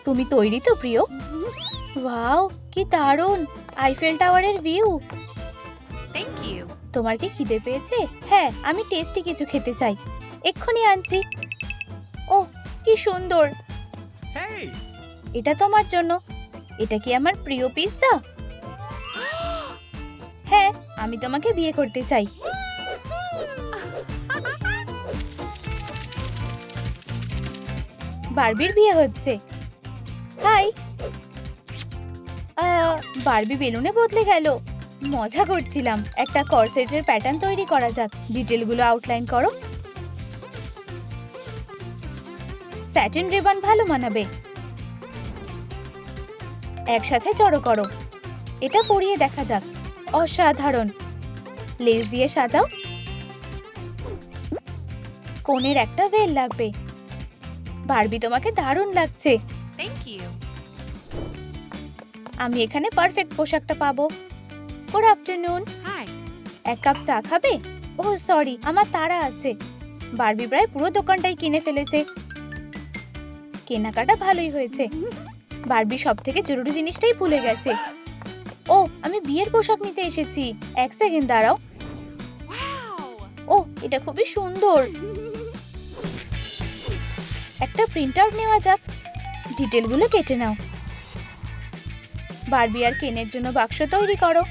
তুমি তৈরি তো প্রিয়? ওয়াও, কি দারুণ। আইফেল টাওয়ারের ভিউ। Thank you. তোমার কি খিদে পেয়েছে? হ্যাঁ, আমি টেস্টি কিছু খেতে চাই। এক্ষুনি আনছি। ওহ, কি সুন্দর। Hey! এটা তোমার জন্য। এটা কি আমার প্রিয় পিৎজা? হ্যাঁ, আমি তোমাকে বিয়ে করতে চাই। বারবির বিয়ে হচ্ছে। হাই। বারবি বেলুনে বদলে গেল। মজা করছিলাম। একটা কর্সেটের প্যাটার্ন তৈরি করা যাক। ডিটেলগুলো আউটলাইন করো। স্যাটিন রিবন ভালো মানাবে। একসাথে জড়ো করো। এটা পরিয়ে দেখা যাক। অসাধারণ। লেস দিয়ে সাজাও। কোণের একটা ভেল লাগবে। বারবি তোমাকে দারুণ লাগছে। Thank you. আমি এখানে পারফেক্ট পোশাকটা পাবো। Good afternoon. Hi. এক কাপ চা খাবে? ওহ সরি, আমার তাড়া আছে। বারবি প্রায় পুরো দোকানটাই কিনে ফেলেছে। কেনাকাটা ভালোই হয়েছে। বারবি সব থেকে জরুরি জিনিসটাই ভুলে গেছে। ও, আমি বিয়ের পোশাক নিতে এসেছি। এক সেকেন্ড দাঁড়াও। Wow. ও, এটা খুবই সুন্দর। একটা প্রিন্ট আউট নেওয়া যাক। ডিটেলগুলো কেটে নাও। বারবি আর কেনের জন্য বাক্স তৈরি করো।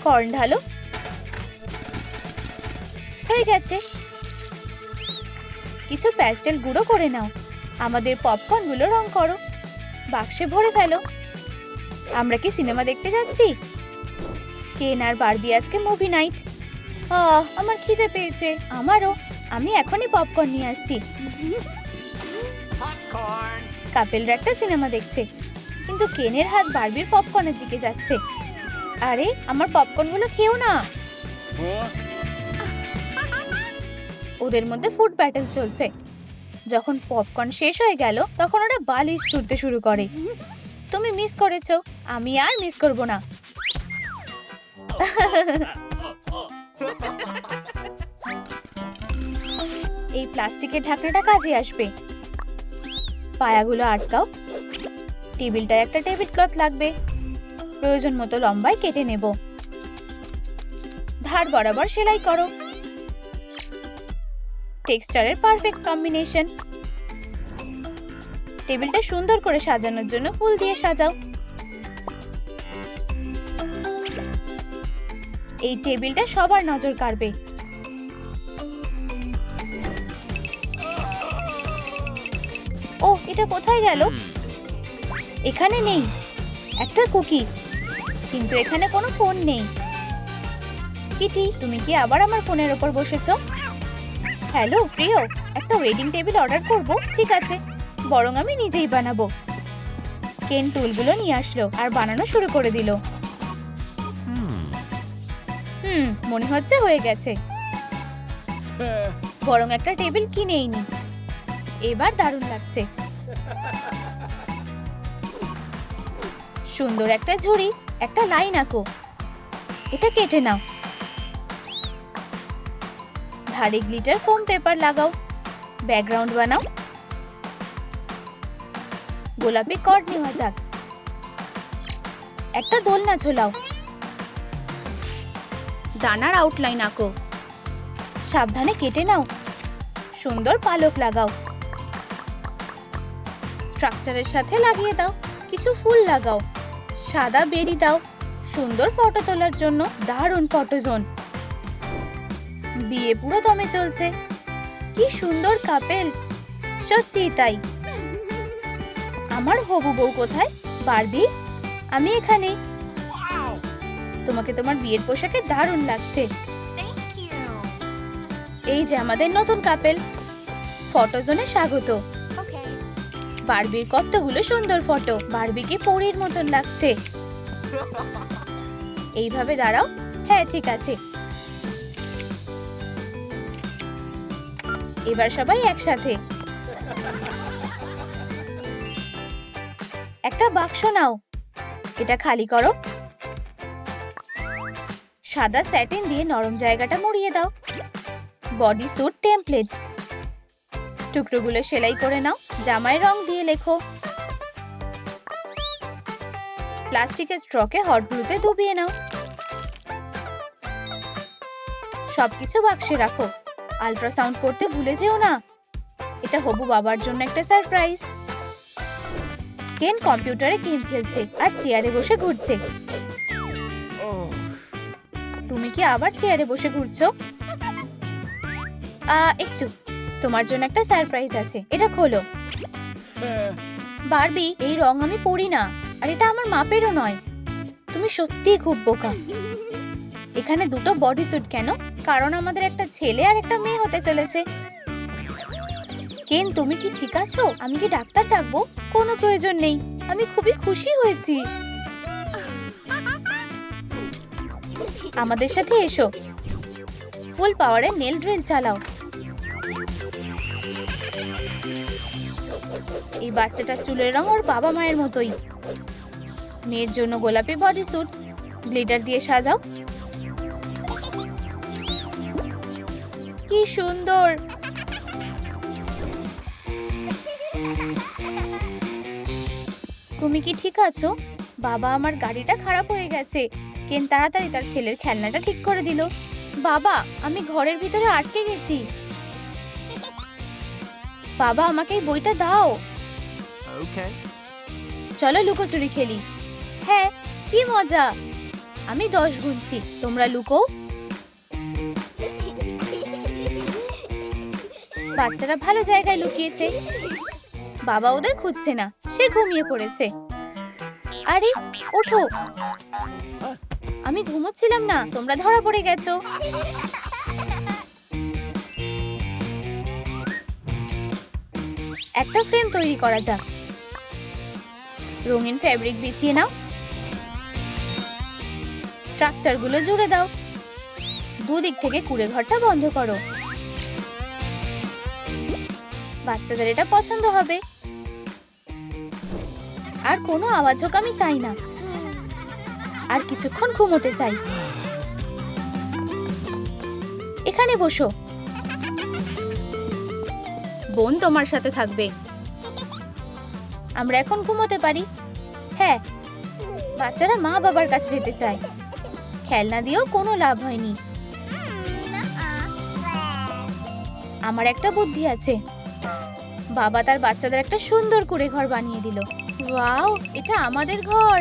কর্ন ঢালো। হয়ে গেছে। কিছু প্যাস্টেল গুঁড়ো করে নাও। আমাদের পপকর্নগুলো রং করো। বাক্সে ভরে ফেলো। আমরা কি সিনেমা দেখতে যাচ্ছি? কেন আর বারবি আজকে মুভি নাইট। আমার খিদে পেয়েছে। আমারও। আমি এখনই পপকর্ন নিয়ে আসছি। Popcorn! কাপেলরা একটা সিনেমা দেখছে, কিন্তু কেনের হাত বারবির পপকর্নের দিকে যাচ্ছে। আরে, আমার পপকর্নগুলো খেও না। ওদের মধ্যে ফুড ব্যাটল চলছে। যখন পপকর্ন শেষ হয়ে গেল, তখন ওরা বালিশ ছুঁড়তে শুরু করে। তুমি মিস করেছো, আমি আর মিস করব না। এই প্লাস্টিকের ঢাকনাটা কাজে আসবে। পায়াগুলো আটকাও। টেবিলটায় একটা টেবিল ক্লথ লাগবে। প্রয়োজন মতো লম্বায় কেটে নেব। ধার বরাবর সেলাই করো। টেক্সচারের পারফেক্ট কম্বিনেশন। টেবিলটা সুন্দর করে সাজানোর জন্য ফুল দিয়ে সাজাও। এই টেবিলটা সবার নজর কাড়বে। ও, এটা কোথায় গেল? এখানে নেই। একটা কুকি, কিন্তু এখানে কোনো ফোন নেই। কিটি, তুমি কি আবার আমার ফোনের ওপর বসেছো? হ্যালো প্রিয়, একটা ওয়েডিং টেবিল অর্ডার করব। ঠিক আছে, বরং আমি নিজেই বানাবো। কেন টুলগুলো নিয়ে আসলো আর বানানো শুরু করে দিল। মনে হচ্ছে হয়ে গেছে। বরং একটা টেবিল কিনেই নি। এবার দারুণ লাগছে। সুন্দর একটা ঝুড়ি, একটা লাইন আঁকো। এটা কেটে নাও। ধারে গ্লিটার ফোম পেপার লাগাও। ব্যাকগ্রাউন্ড বানাও। গোলাপি কর্ড নেওয়া যাক। একটা দোলনা ঝোলাও। ডানার আউটলাইন আঁকো। সাবধানে কেটে নাও। সুন্দর পালক লাগাও। স্ট্রাকচারের সাথে লাগিয়ে দাও। কিছু ফুল লাগাও। সাদা বেরি দাও। সুন্দর ফটো তোলার জন্য দারুণ ফটো জোন। বিয়ে পুরো দমে চলছে। কি সুন্দর কাপেল, সত্যি তাই। আমার হবু বউ কোথায়? বারবি, আমি এখানে। তোমাকে তোমার বিয়ের পোশাকে দারুণ লাগছে। Thank you. এই যে আমাদের নতুন কাপেল। ফটো জোনে স্বাগত। Okay. বারবির কতগুলো সুন্দর ফটো। বারবিকে পরীর মতন লাগছে। এইভাবে দাঁড়াও। হ্যাঁ, ঠিক আছে। এবার সবাই একসাথে। একটা বাক্স নাও। এটা খালি করো। সাদা স্যাটিন দিয়ে নরম জায়গাটা মুড়িয়ে দাও। Body suit template. টুকরোগুলো সেলাই করে নাও। জামায় রং দিয়ে লেখো। প্লাস্টিকের স্ট্রকে হট গ্লুতে ডুবিয়ে নাও। সবকিছু বাক্সে রাখো। আল্ট্রাসাউন্ড করতে ভুলে যেও না। এটা হবু বাবার জন্য একটা সারপ্রাইজ। কেন কম্পিউটারে গেম খেলছে আর চেয়ারে বসে ঘুরছে। তুমি কি আবার চেয়ারে বসে ঘুরছো? একটু, তোমার জন্য একটা সারপ্রাইজ আছে। এটা খোলো। বারবি, এই রং আমি পরি না, আর এটা আমার মাপেরও নয়। তুমি সত্যিই খুব বোকা। এখানে দুটো বডি স্যুট কেন? কারণ আমাদের একটা ছেলে আর একটা মেয়ে হতে চলেছে। কেন, তুমি কি ঠিক আছো? আমি কি ডাক্তার ডাকবো? কোনো প্রয়োজন নেই, আমি খুবই খুশি হয়েছি। আমাদের সাথে এসো। ফুল পাওয়ারে নেল ড্রিল চালাও। এই বাচ্চাটার চুলের রং ওর বাবা মায়ের মতোই। মেয়ের জন্য গোলাপি বডি স্যুট গ্লিটার দিয়ে সাজাও। কি সুন্দর। তুমি কি ঠিক আছো? বাবা, আমার গাড়িটা খারাপ হয়ে গেছে। কেন তাড়াতাড়ি তার ছেলের খেলনাটা ঠিক করে দিল। বাবা, আমি ঘরের ভিতরে আটকে গেছি। বাবা, আমাকে এই বইটা দাও। Okay. চলো লুকোচুরি খেলি। হ্যাঁ, কি মজা। আমি 10 গুনছি, তোমরা লুকো। বাচ্চারা ভালো জায়গায় লুকিয়েছে। বাবা ওদের খুঁজছে না, সে ঘুমিয়ে পড়েছে। আরে ওঠো। আমি ঘুমোচ্ছিলাম না, তোমরা ধরা পড়ে গেছো। একটা ফ্রেম তৈরি করা যাক। রঙিন ফ্যাব্রিক বিছিয়ে নাও। স্ট্রাকচারগুলো জুড়ে দাও। দুদিক থেকে কুঁড়ে ঘরটা বন্ধ করো। বাচ্চাদের এটা পছন্দ হবে। আর কোনো আওয়াজ হোক আমি চাই না। আর কিছুক্ষণ ঘুমোতে চাই। এখানে বসো। বোন তোমার সাথে থাকবে। আমরা এখন ঘুমোতে পারি। হ্যাঁ, বাচ্চারা মা বাবার কাছে যেতে চায়। খেলনা দিয়েও কোনো লাভ হয়নি। আমার একটা বুদ্ধি আছে। বাবা তার বাচ্চাদের একটা সুন্দর করে ঘর বানিয়ে দিল। ওয়াও, এটা আমাদের ঘর।